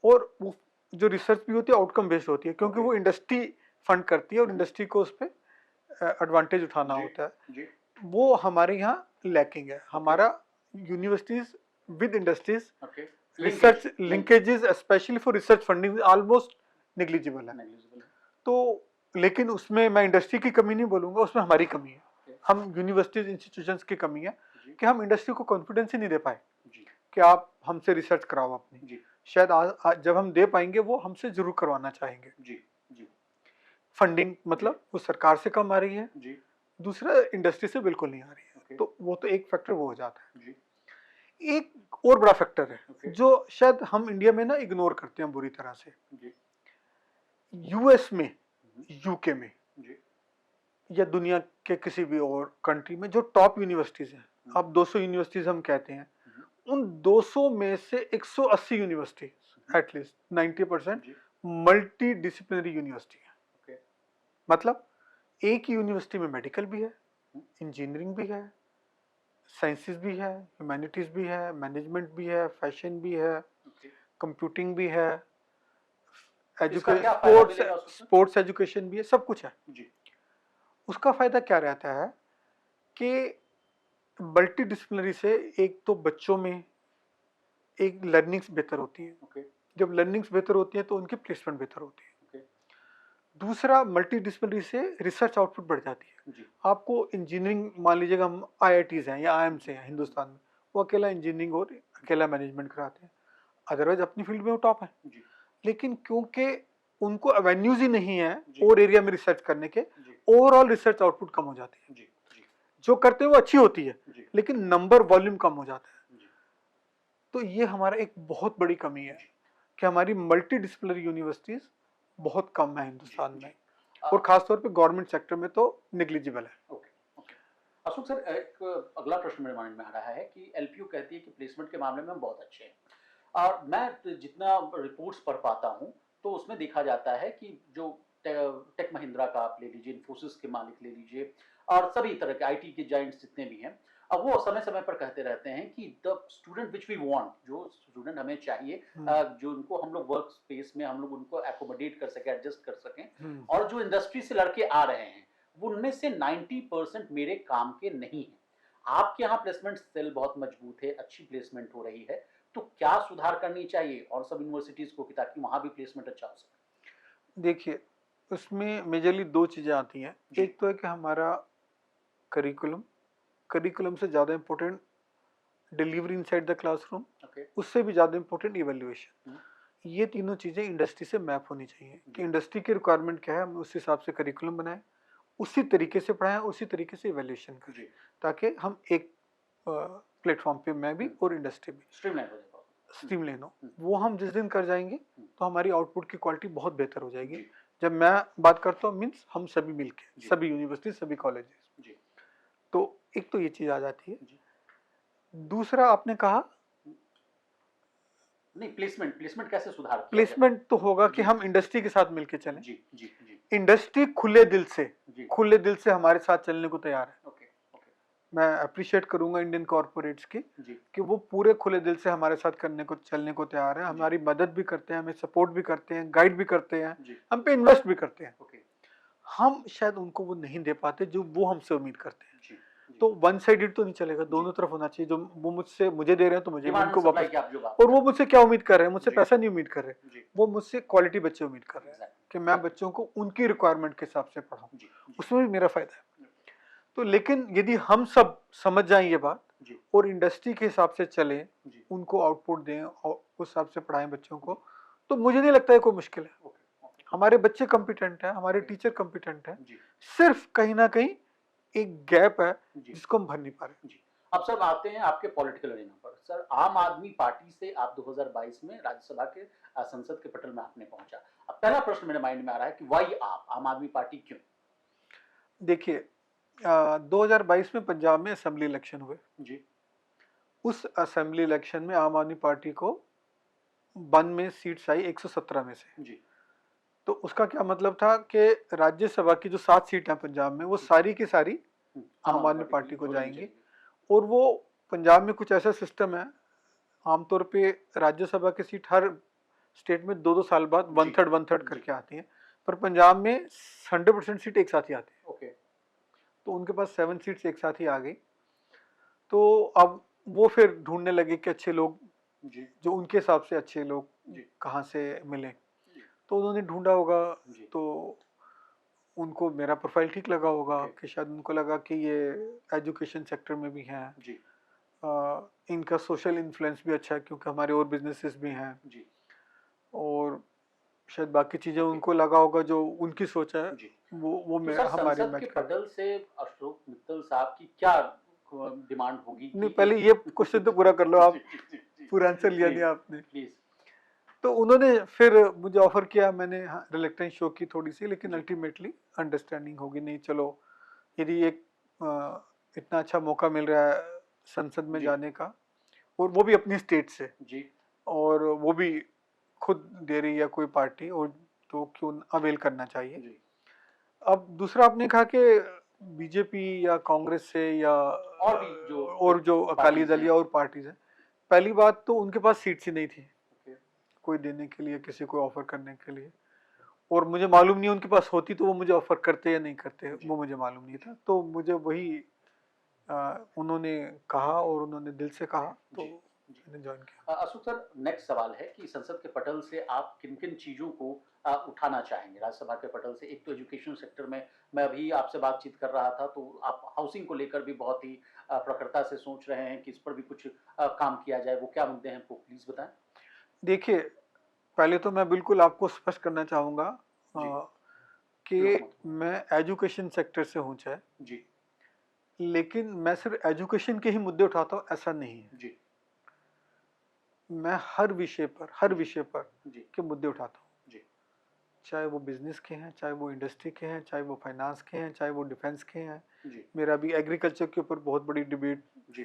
और वो जो रिसर्च भी होती है आउटकम बेस्ड होती है, क्योंकि Okay. वो इंडस्ट्री फंड करती है और इंडस्ट्री को उस पर एडवांटेज उठाना जी, होता है। जी वो हमारे यहाँ लैकिंग है। हमारा universities with industries okay research linkages specially for research funding almost negligible है। नेग्लिजिबल तो लेकिन उसमें मैं इंडस्ट्री की कमी नहीं बोलूंगा, उसमें हमारी कमी है। हम यूनिवर्सिटीज इंस्टीट्यूशंस की कमी है जी कि हम इंडस्ट्री को कॉन्फिडेंस ही नहीं दे पाए जी कि आप हमसे रिसर्च कराओ अपनी। जी शायद जब हम दे पाएंगे वो हमसे जरूर करवाना चाहेंगे। जी जी फंडिंग मतलब वो सरकार से कम आ रही है, जी दूसरा इंडस्ट्री से बिल्कुल नहीं आ रही है। ओके तो वो तो एक फैक्टर वो हो जाता है। जी एक और बड़ा फैक्टर है ओके जो शायद हम इंडिया में ना इग्नोर करते हैं बुरी तरह से। जी यूएस में, यूके में जी या दुनिया के किसी भी और कंट्री में जो टॉप यूनिवर्सिटीज हैं, अब 200 यूनिवर्सिटीज हम कहते हैं, उन 200 में से 180 यूनिवर्सिटी एटलीस्ट 90% जी मल्टी डिसिप्लिनरी यूनिवर्सिटी है। ओके मतलब एक ही यूनिवर्सिटी में मेडिकल भी है, इंजीनियरिंग भी है, साइंसेस भी है, ह्यूमैनिटीज भी है, मैनेजमेंट भी है, फैशन भी है, ओके कंप्यूटिंग भी है, इसका क्या फायदा स्पोर्ट्स मिलेगा उसमें? स्पोर्ट्स एजुकेशन भी है, सब कुछ है। जी उसका फायदा क्या रहता है कि मल्टी डिसिप्लिनरी से एक तो बच्चों में एक लर्निंग्स बेहतर होती है। ओके जब लर्निंग्स बेहतर होती है तो उनकी प्लेसमेंट बेहतर होती है। ओके दूसरा, मल्टी डिसिप्लिनरी से रिसर्च आउटपुट बढ़ जाती है। जी आपको इंजीनियरिंग मान लीजिएगा, हम आईआईटीज हैं या आईएम से हैं हिंदुस्तान में, वो अकेला इंजीनियरिंग और अकेला मैनेजमेंट कराते हैं, अदरवाइज अपनी फील्ड में वो टॉप है। जी लेकिन क्योंकि उनको एवेन्यूज ही नहीं है जी। और एरिया में रिसर्च करने के, जी ओवरऑल रिसर्च आउटपुट कम हो जाती है। जी जी जो करते हैं वो अच्छी होती है, जी लेकिन नंबर वॉल्यूम कम हो जाता है। जी तो ये हमारा एक बहुत बड़ी कमी है कि हमारी मल्टी डिसिप्लिनरी यूनिवर्सिटीज बहुत कम है हिंदुस्तान में, और खासतौर पे गवर्नमेंट सेक्टर में तो नेग्लिजिबल है। ओके ओके अशोक सर, एक अगला प्रश्न मेरे माइंड में आ रहा है कि एलपीयू कहती है कि प्लेसमेंट के मामले में हम बहुत अच्छे हैं, और मैं जितना रिपोर्ट्स पढ़ पाता हूँ तो उसमें देखा जाता है कि जो टेक महिंद्रा का आप ले लीजिए, इन्फोसिस के मालिक ले लीजिए, और सभी तरह के आईटी के जाइंट्स जितने भी हैं, अब वो समय समय पर कहते रहते हैं कि the student which we want, जो स्टूडेंट हमें चाहिए, जो उनको हम लोग वर्क स्पेस में हम लोग उनको एकोमोडेट कर सकें, एडजस्ट कर सकें, और जो इंडस्ट्री से लड़के आ रहे हैं वो उनमें से 90% मेरे काम के नहीं है। आपके यहाँ प्लेसमेंट सेल बहुत मजबूत है, अच्छी प्लेसमेंट हो रही है, तो क्या सुधार करनी चाहिए और सब यूनिवर्सिटीज को कि ताकि वहां भी प्लेसमेंट अच्छा हो सके? देखिए, उसमें मेजरली दो चीजें आती हैं। एक तो है कि हमारा करिकुलम से ज़्यादा important delivery inside the classroom, उससे भी ज़्यादा इम्पोर्टेंट इवेल्युएशन। ये तीनों चीज़ें इंडस्ट्री से मैप होनी चाहिए कि इंडस्ट्री की रिक्वायरमेंट क्या है, हम उस हिसाब से करिकुलम बनाएं, उसी तरीके से पढ़ाएं, उसी तरीके से इवेल्युएशन करें, ताकि हम एक प्लेटफॉर्म पे मैं भी और इंडस्ट्री भी स्ट्रीमलाइन हो। वो हम जिस दिन कर जाएंगे तो हमारी आउटपुट की क्वालिटी बहुत बेहतर हो जाएगी। जब मैं बात करता हूँ मीन्स हम सभी मिलके, सभी यूनिवर्सिटी, सभी कॉलेजेस, तो एक तो ये चीज आ जाती है। दूसरा आपने कहा नहीं, प्लेसमेंट कैसे सुधार किया? प्लेसमेंट तो होगा कि हम इंडस्ट्री के साथ मिलके चलें। जी जी जी। इंडस्ट्री खुले दिल से हमारे साथ चलने को तैयार है। Okay okay. मैं अप्रिशिएट करूंगा इंडियन कॉर्पोरेट्स की कि वो पूरे खुले दिल से हमारे साथ चलने को तैयार है, हमारी मदद भी करते हैं, हमें सपोर्ट भी करते हैं, गाइड भी करते हैं, हम पे इन्वेस्ट भी करते हैं। हम शायद उनको वो नहीं दे पाते जो वो हमसे उम्मीद करते हैं। तो वन साइडेड तो नहीं चलेगा, दोनों तरफ होना चाहिए। जो वो मुझे दे रहे हैं तो मुझे भी उनको वापस, और वो मुझसे क्या उम्मीद कर रहे हैं, मुझसे पैसा नहीं उम्मीद कर रहे, वो मुझसे क्वालिटी बच्चे उम्मीद कर रहे हैं कि मैं बच्चों को उनकी रिक्वायरमेंट के हिसाब से पढ़ाऊं, उसमें भी मेरा फायदा है। तो लेकिन यदि हम सब समझ जाएं ये बात और इंडस्ट्री के हिसाब से चलें, उनको आउटपुट दें और उस हिसाब से पढ़ाएं बच्चों को, तो मुझे नहीं लगता है कोई मुश्किल है। हमारे बच्चे कॉम्पिटेंट हैं, हमारे टीचर कॉम्पिटेंट हैं, सिर्फ कहीं ना कहीं एक गैप है जिसको हम भर नहीं पा रहे। अब सर आते हैं आपके पॉलिटिकल अरेना पर। सर, आम आदमी पार्टी से आप 2022 में राज्यसभा के संसद के पटल में आपने पहुंचा। अब पहला प्रश्न मेरे माइंड में आ रहा है कि वाई आप, आम आदमी पार्टी क्यों? देखिए, 2022 में पंजाब में असेंबली इलेक्शन हुए जी। उस असेंबली इलेक्शन में आम आदमी पार्टी को 1 में सीट्स आई 117 में से जी। तो उसका क्या मतलब था कि राज्यसभा की जो 7 सीट हैं पंजाब में, वो सारी की सारी आम आदमी पार्टी को जाएंगी। और वो पंजाब में कुछ ऐसा सिस्टम है, आमतौर पे राज्यसभा की सीट हर स्टेट में 2-2 साल बाद वन थर्ड जी। करके आती है, पर पंजाब में 100% सीट एक साथ ही आती है। ओके। तो उनके पास 7 सीट्स एक साथ ही आ गई। तो अब वो फिर ढूंढने लगे कि अच्छे लोग, जी। जो उनके हिसाब से अच्छे लोग जी। कहाँ से मिले। जी। तो उन्होंने ढूंढा होगा, जी। तो उनको मेरा प्रोफाइल ठीक लगा होगा ओके। कि शायद उनको लगा कि ये एजुकेशन सेक्टर में भी हैं, जी। इनका सोशल इन्फ्लुएंस भी अच्छा है क्योंकि हमारे और बिजनेसेस भी हैं, जी। और शायद बाकी चीज़ें ओके। उनको लगा होगा जो उनकी सोच है, जी। वो तो मैं सर हमारी संसद के मैच करती। पटल से अशोक मित्तल साहब की क्या डिमांड होगी नहीं, कि पहले ये क्वेश्चन तो पूरा कर लो जी आप, जी जी जी पूरा आंसर लिया नहीं प्लीज आपने। प्लीज। तो उन्होंने फिर मुझे ऑफर किया, मैंने रिलेक्टेंस शो की थोड़ी सी, लेकिन जी। अल्टीमेटली अंडरस्टैंडिंग होगी, नहीं चलो, यदि एक इतना अच्छा मौका मिल रहा है संसद में जी। जाने का, और वो भी अपनी स्टेट से, जी। और वो भी खुद दे रही है कोई पार्टी, और तो क्यों अवेल करना चाहिए। जी। अब दूसरा आपने कहा कि बीजेपी या कांग्रेस से या और भी जो और जो अकाली पार्टीज दल हैं। या और पार्टीज हैं, पहली बात तो उनके पास सीट्स ही नहीं थी ओके। कोई देने के लिए, किसी को ऑफर करने के लिए, और मुझे मालूम नहीं उनके पास होती तो वो मुझे ऑफर करते या नहीं करते, जी। वो मुझे मालूम नहीं था। तो मुझे वही उन्होंने कहा और उन्होंने दिल से कहा, तो जी। जी। मैंने ज्वाइन किया। अशोक सर नेक्स्ट सवाल है कि संसद के पटल से आप किन किन चीजों को उठाना चाहेंगे राज्यसभा के पटल से। एक तो एजुकेशन सेक्टर में मैं अभी आपसे बातचीत कर रहा था, तो आप हाउसिंग को लेकर भी बहुत ही प्रखरता से सोच रहे हैं कि इस पर भी कुछ काम किया जाए। वो क्या मुद्दे हैं, वो प्लीज बताएं। देखिए, पहले तो मैं बिल्कुल आपको स्पष्ट करना चाहूँगा जी। कि लोकमत। मैं एजुकेशन सेक्टर से हूँ चाहे, जी। लेकिन मैं सिर्फ एजुकेशन के ही मुद्दे उठाता हूँ ऐसा नहीं है। जी। मैं हर विषय पर जी। के मुद्दे उठाता हूँ, जी। चाहे वो बिजनेस के हैं, चाहे वो इंडस्ट्री के हैं, चाहे वो फाइनेंस के हैं, चाहे वो डिफेंस के हैं। जी। मेरा भी एग्रीकल्चर के ऊपर बहुत बड़ी जी।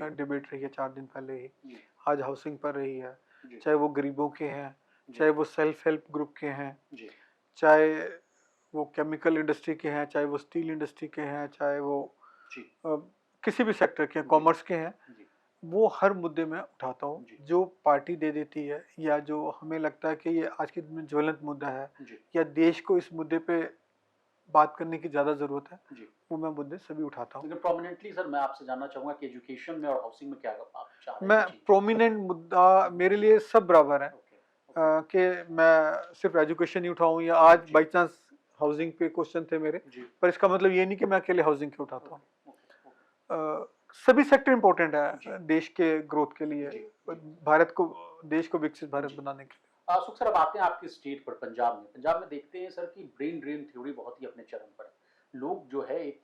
डिबेट रही है 4 दिन पहले ही, जी। आज हाउसिंग पर रही है। जी। चाहे वो गरीबों के हैं, जी। चाहे वो सेल्फ हेल्प ग्रुप के हैं, जी। चाहे वो केमिकल इंडस्ट्री के हैं, चाहे वो स्टील इंडस्ट्री के हैं, चाहे वो जी। अ, किसी भी सेक्टर के हैं, जी। कॉमर्स के हैं, जी। वो हर मुद्दे में उठाता हूँ जी। जो पार्टी दे देती है, या जो हमें लगता है कि ये आज के दिन में ज्वलंत मुद्दा है, जी। या देश को इस मुद्दे पे बात करने की ज़्यादा ज़रूरत है, जी। वो मैं मुद्दे सभी उठाता हूँ। लेकिन प्रोमिनेंटली सर मैं आपसे जानना चाहूंगा कि एजुकेशन में और हाउसिंग में क्या आप चाह रहे हैं मैं कि चेंज। प्रोमिनेंट मुद्दा, मेरे लिए सब बराबर है, ओके। ओके। कि मैं सिर्फ एजुकेशन ही उठाऊँ, या आज जी। बाई चांस हाउसिंग पे क्वेश्चन थे मेरे, जी। पर इसका मतलब ये नहीं कि मैं अकेले हाउसिंग के उठाता हूँ। ओके। ओके। ओके। सभी सेक्टर इंपॉर्टेंट जी। है देश के ग्रोथ के लिए, जी। जी। भारत को, देश को विकसित भारत जी। बनाने के लिए। सुख सर अब आते हैं आपकी स्टेट पर, पंजाब में देखते हैं सर कि ब्रेन ड्रेन थ्योरी बहुत ही अपने चरम पर है। लोग जो है एक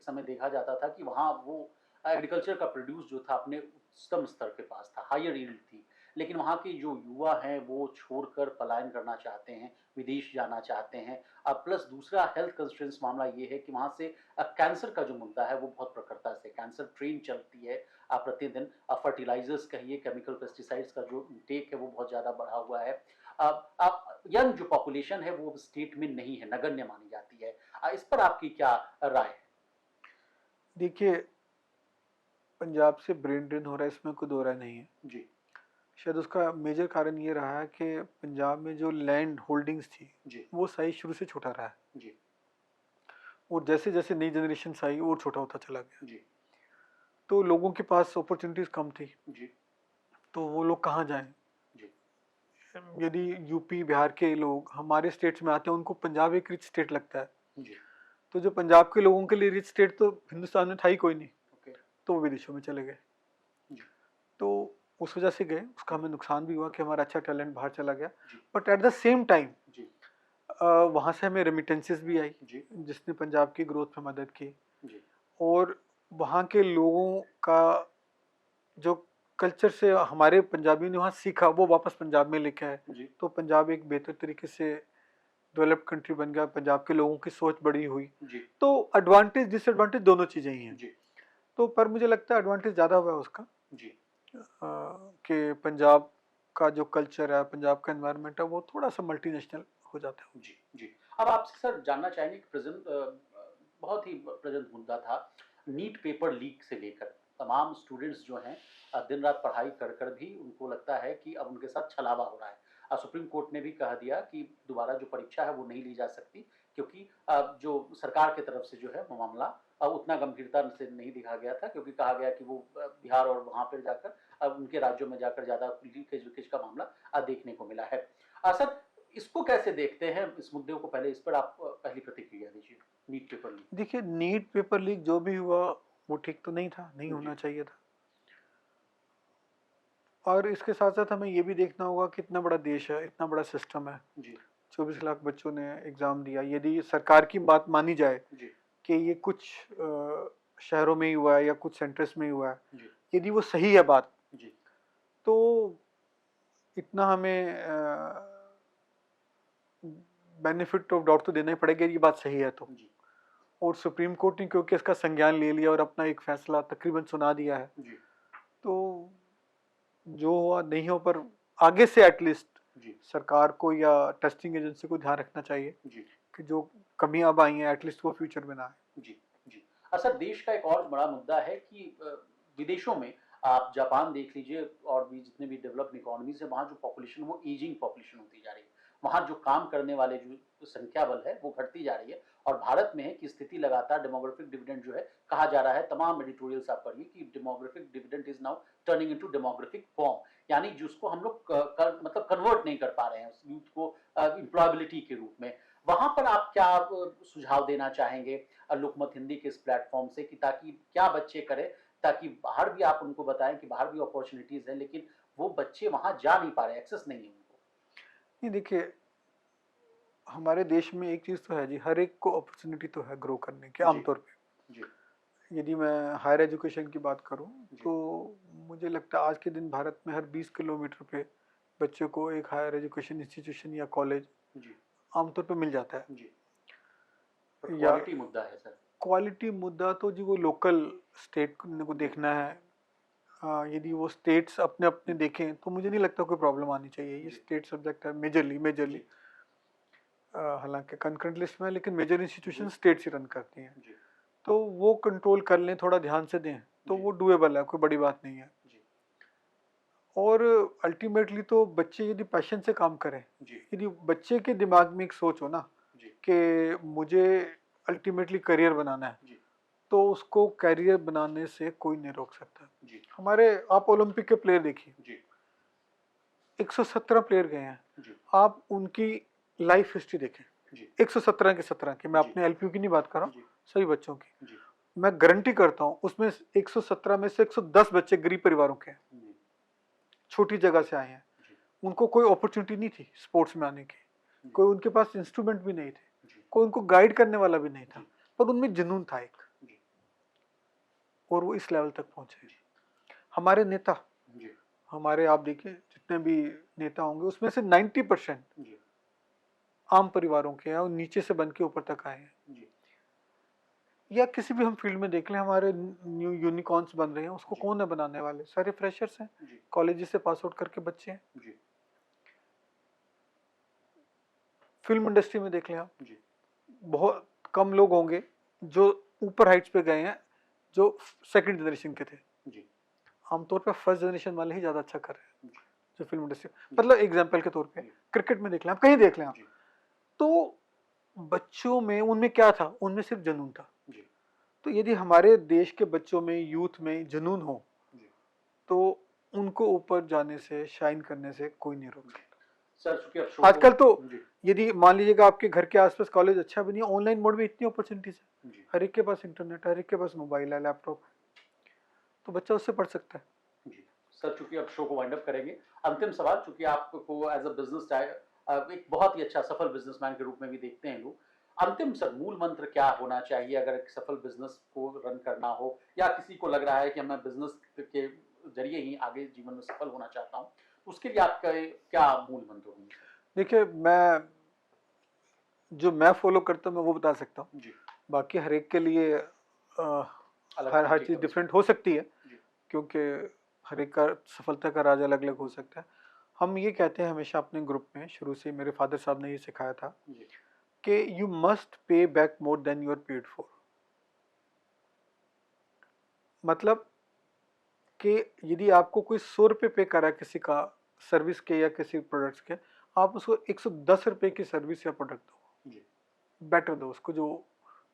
समय देखा जाता था कि वहाँ वो एग्रीकल्चर का प्रोड्यूस जो था अपने उच्चतम स्तर के पास था, हायर यील्ड थी। लेकिन वहाँ के जो युवा हैं वो छोड़कर पलायन करना चाहते हैं, विदेश जाना चाहते हैं। प्लस दूसरा हेल्थ कंस्ट्रेंट्स मामला ये है कि वहाँ से कैंसर का जो मुद्दा है वो बहुत प्रखरता से, कैंसर ट्रेन चलती है प्रतिदिन। फर्टिलाइजर्स कहिए, केमिकल पेस्टिसाइड्स का जो इंटेक है वो बहुत ज़्यादा बढ़ा हुआ है। अब यंग जो पॉपुलेशन है वो स्टेट में नहीं है, नगण्य मानी जाती है। इस पर आपकी क्या राय है? देखिए, पंजाब से ब्रेन ड्रेन हो रहा है, इसमें कोई दो राय नहीं है। जी। शायद उसका मेजर कारण ये रहा है कि पंजाब में जो लैंड होल्डिंग्स थी, जी। वो साइज शुरू से छोटा रहा है, जी। और जैसे जैसे नई जनरेशन आई और छोटा होता चला गया, जी। तो लोगों के पास अपॉर्चुनिटीज कम थी, जी। तो वो लोग कहाँ जाएं। जी। यदि यूपी बिहार के लोग हमारे स्टेट्स में आते हैं, उनको पंजाब एक रिच स्टेट लगता है, जी। तो जो पंजाब के लोगों के लिए रिच स्टेट तो हिंदुस्तान में था ही कोई नहीं, ओके। तो वो विदेशों में चले गए। जी। तो उस वजह से गए, उसका हमें नुकसान भी हुआ कि हमारा अच्छा टैलेंट बाहर चला गया, जी। But at the same time जी। वहाँ से हमें रेमिटेंसेस भी आई, जी। जिसने पंजाब की ग्रोथ में मदद की। जी। और वहाँ के लोगों का जो कल्चर से हमारे पंजाबियों ने वहाँ सीखा, वो वापस पंजाब में लेके आए, जी। तो पंजाब एक बेहतर तरीके से डेवलप कंट्री बन गया, पंजाब के लोगों की सोच बड़ी हुई। जी। तो एडवांटेज डिसएडवांटेज दोनों चीज़ें ही हैं। जी। तो पर मुझे लगता है एडवांटेज ज़्यादा हुआ है उसका, जी। कि पंजाब का जो कल्चर है, पंजाब का एनवायरनमेंट है, वो थोड़ा सा मल्टीनेशनल हो जाता है। जी। जी। अब आपसे सर जानना चाहेंगे कि प्रेजेंट बहुत ही प्रेजेंट मुद्दा था नीट पेपर लीक से लेकर। तमाम स्टूडेंट्स जो हैं दिन रात पढ़ाई कर कर भी उनको लगता है कि अब उनके साथ छलावा हो रहा है। सुप्रीम कोर्ट ने भी कह दिया कि दोबारा जो परीक्षा है वो नहीं ली जा सकती, क्योंकि जो सरकार की तरफ से जो है वो मामला उतना गंभीरता से नहीं दिखा गया था, क्योंकि कहा गया कि वो बिहार और वहाँ पर जाकर उनके राज्यों में जाकर ज़्यादा लीकेज का मामला देखने को मिला है। सर, इसको कैसे देखते हैं, इस मुद्दे को? पहले इस पर आप पहली प्रतिक्रिया दीजिए। NEET paper leak. देखिए, नीट पेपर लीक जो भी हुआ वो ठीक तो नहीं था, नहीं होना चाहिए था। और इसके साथ साथ हमें ये भी देखना होगा कि इतना बड़ा देश है, इतना बड़ा सिस्टम है, जी 24 लाख बच्चों ने एग्जाम दिया। यदि सरकार की बात मानी जाए जी कि ये कुछ शहरों में ही हुआ है या कुछ सेंटर्स में ही हुआ है, जी यदि वो सही है बात, जी तो इतना हमें बेनिफिट ऑफ डाउट तो देना ही पड़ेगा, ये बात सही है तो। जी और सुप्रीम कोर्ट ने क्योंकि इसका संज्ञान ले लिया और अपना एक फैसला तकरीबन सुना दिया है, जी तो जो हुआ नहीं हो, पर आगे से एटलीस्ट जी सरकार को या टेस्टिंग एजेंसी को ध्यान रखना चाहिए जी कि जो कमियां अब आई हैं एटलीस्ट वो फ्यूचर में ना आए। जी जी। सर, देश का एक और बड़ा मुद्दा है कि विदेशों में आप जापान देख लीजिए और भी जितने भी डेवलप्ड इकोनॉमीज है, वहाँ जो पॉपुलेशन वो एजिंग पॉपुलेशन होती जा रही है। वहाँ जो काम करने वाले जो संख्या बल है वो घटती जा रही है, और भारत में है कि स्थिति लगातार डेमोग्राफिक डिविडेंड जो है, कहा जा रहा है तमाम एडिटोरियल्स आप पढ़िए कि demographic dividend is now turning into demographic bomb, यानी जिसको हम लोग मतलब कन्वर्ट नहीं कर पा रहे हैं उस यूथ को एम्प्लॉयबिलिटी के रूप में। वहां पर आप क्या सुझाव देना चाहेंगे लोकमत हिंदी के इस प्लेटफॉर्म से, कि ताकि क्या बच्चे करें, ताकि बाहर भी आप उनको बताएं कि बाहर भी अपॉर्चुनिटीज है, लेकिन वो बच्चे वहां जा नहीं पा रहे, एक्सेस नहीं है उनको? नहीं, देखिए, हमारे देश में एक चीज़ तो है जी, हर एक को अपॉर्चुनिटी तो है ग्रो करने की जी आमतौर पे। जी यदि मैं हायर एजुकेशन की बात करूं जी तो मुझे लगता है आज के दिन भारत में हर 20 किलोमीटर पे बच्चों को एक हायर एजुकेशन इंस्टीट्यूशन या कॉलेज जी आमतौर पे मिल जाता है। जी। पर या क्वालिटी मुद्दा है सर। क्वालिटी मुद्दा तो जी वो लोकल स्टेट को जी देखना है। यदि वो स्टेट्स अपने अपने देखें तो मुझे नहीं लगता कोई प्रॉब्लम आनी चाहिए। ये जी स्टेट सब्जेक्ट है मेजरली मेजरली, जी हालांकि कंकरेंट लिस्ट में है, लेकिन मेजर इंस्टीट्यूशन जी स्टेट्स ही रन करती हैं। जी तो वो कंट्रोल कर लें, थोड़ा ध्यान से दें तो जी वो डूएबल है, कोई बड़ी बात नहीं है। जी और अल्टीमेटली तो बच्चे यदि पैशन से काम करें, जी यदि बच्चे के दिमाग में एक सोच हो ना जी कि मुझे अल्टीमेटली करियर बनाना है, जी तो उसको करियर बनाने से कोई नहीं रोक सकता। जी हमारे आप ओलंपिक के प्लेयर देखिए, जी 117 प्लेयर गए हैं। जी आप उनकी लाइफ हिस्ट्री देखें, जी 117 के 17 की, मैं जी अपने एलपीयू की नहीं बात कर रहा हूँ, जी सभी बच्चों की। जी मैं गारंटी करता हूँ उसमें 117 में से 110 बच्चे गरीब परिवारों के हैं, जी छोटी जगह से आए हैं। जी उनको कोई अपॉर्चुनिटी नहीं थी स्पोर्ट्स में आने की, जी कोई उनके पास इंस्ट्रूमेंट भी नहीं थे, जी कोई उनको गाइड करने वाला भी नहीं था, जी पर उनमें जुनून था एक, जी और वो इस लेवल तक पहुंचे। जी हमारे नेता, जी हमारे आप देखिए जितने भी नेता होंगे उसमें से 90% जी आम परिवारों के हैं और नीचे से बन के ऊपर तक आए हैं। जी या किसी भी हम फील्ड में देख लें, हमारे न्यू यूनिकॉर्न्स बन रहे हैं, उसको जी कौन है बनाने वाले? सारे फ्रेशर्स हैं, जी कॉलेज से पास आउट करके बच्चे हैं। जी फिल्म इंडस्ट्री में देख लें आप, जी बहुत कम लोग होंगे जो ऊपर हाइट्स पे गए हैं जो सेकंड जनरेशन के थे। जी आमतौर पे फर्स्ट जनरेशन वाले ही ज्यादा अच्छा कर रहे हैं जी जो फिल्म इंडस्ट्री। मतलब एग्जाम्पल के तौर पे जी क्रिकेट में देख लें आप, कहीं देख लें आप, जी तो बच्चों में उनमें क्या था? उनमें सिर्फ जुनून था। जी तो यदि हमारे देश के बच्चों में, यूथ में जुनून हो, जी तो उनको ऊपर जाने से, शाइन करने से कोई नहीं रोक सकता। सर, चूंकि अब शो आजकल तो जी यदि मान लीजिएगा आपके घर के आसपास कॉलेज अच्छा भी नहीं है, ऑनलाइन मोड में इतनी अपॉर्चुनिटीज है, जी हर एक के पास इंटरनेट है, हर एक के पास मोबाइल है, लैपटॉप है, तो बच्चा उससे पढ़ सकता है। जी। सर, चूंकि अब शो को वाइंड अप करेंगे, अंतिम सवाल, चूंकि आपको एज अ बिजनेस एक बहुत ही अच्छा सफल बिजनेसमैन के रूप में भी देखते हैं लोग, अंतिम सर मूल मंत्र क्या होना चाहिए अगर एक सफल बिजनेस को रन करना हो, या किसी को लग रहा है कि मैं बिजनेस के जरिए ही आगे जीवन में सफल होना चाहता हूँ, उसके लिए आपका क्या मूल मंत्र होंगे? देखिए, जो मैं फॉलो करता हूँ मैं वो बता सकता हूँ, जी बाकी हर एक के लिए अलग हर हर तरीके चीज़ का डिफरेंट हो सकती है, जी क्योंकि हर एक का सफलता का राज अलग अलग हो सकता है। हम ये कहते हैं हमेशा अपने ग्रुप में, शुरू से मेरे फादर साहब ने ये सिखाया था जी कि you must pay back more than you are paid for. मतलब कि यदि आपको कोई 100 रुपये पे करा किसी का सर्विस के या किसी प्रोडक्ट्स के, आप उसको 110 रुपये की सर्विस या प्रोडक्ट दो, जी बेटर दो उसको जो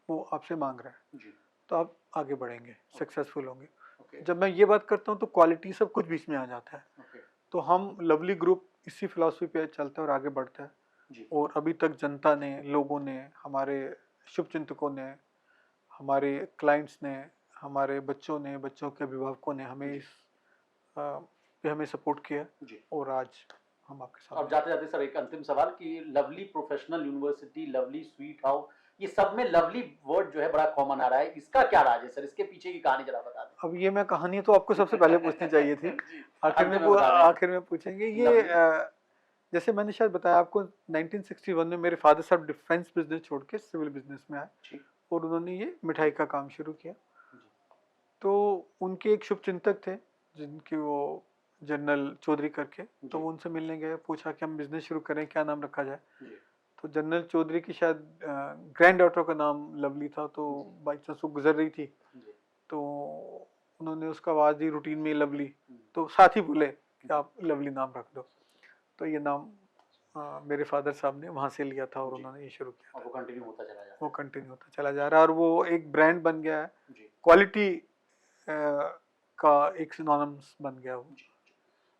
वो आपसे मांग रहा है, जी तो आप आगे बढ़ेंगे, सक्सेसफुल होंगे। ओके जब मैं ये बात करता हूँ तो क्वालिटी सब कुछ बीच में आ जाता है। ओके तो हम लवली ग्रुप इसी फिलॉसफी पे चलता है और आगे बढ़ता है। जी और अभी तक जनता ने, लोगों ने, हमारे शुभचिंतकों ने, हमारे क्लाइंट्स ने, हमारे बच्चों ने, बच्चों के अभिभावकों ने हमें जी इस पे हमें सपोर्ट किया जी। और आज हम आपके और सामने। जाते जाते सर एक अंतिम सवाल कि lovely professional university, lovely sweet house, ये सब में लवली वर्ड जो है बड़ा कॉमन आ रहा है, इसका क्या राज है सर? इसके पीछे की कहानी जरा बता दें। अब ये मैं कहानी तो आपको सबसे पहले पूछनी चाहिए थी। जी, अंत में बता दें। आखिर में पूछेंगे ये लवली। जैसे मैंने शायद बताया आपको, 1961 में मेरे फादर साहब डिफेंस बिजनेस छोड़ के सिविल बिजनेस में आए जी और उन्होंने ये मिठाई का काम शुरू किया। जी तो उनके एक शुभचिंतक थे जिनकी वो जनरल चौधरी करके, तो जी वो उनसे मिलने गए, पूछा कि हम बिजनेस शुरू करें, क्या नाम रखा जाए। जी तो जनरल चौधरी की शायद ग्रैंड डॉटर का नाम लवली था, तो जी बाई चांस वो गुजर रही थी, जी तो उन्होंने उसका आवाज़ दी रूटीन में लवली, हम्म, तो साथ ही बोले कि आप लवली नाम रख दो। तो ये नाम मेरे फादर साहब ने वहाँ से लिया था और जी। उन्होंने ये शुरू किया और था। वो कंटिन्यू होता चला जाता वो है। कंटिन्यू होता चला जा रहा है और वो एक ब्रांड बन गया है, जी क्वालिटी का एक सिनोनिम्स बन गया वो। जी जी।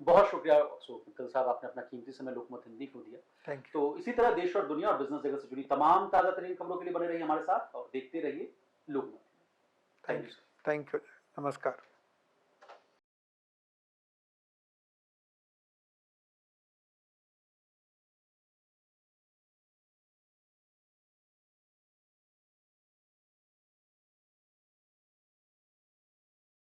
बहुत शुक्रिया मित्तल साहब, आपने अपना कीमती समय लोकमत हिंदी को दिया। Thank you. तो इसी तरह देश और दुनिया और बिजनेस जगत से जुड़ी तमाम ताजा तरीन खबरों के लिए बने रहिए हमारे साथ और देखते रहिए Lokmat. Thank you sir. Thank you. नमस्कार।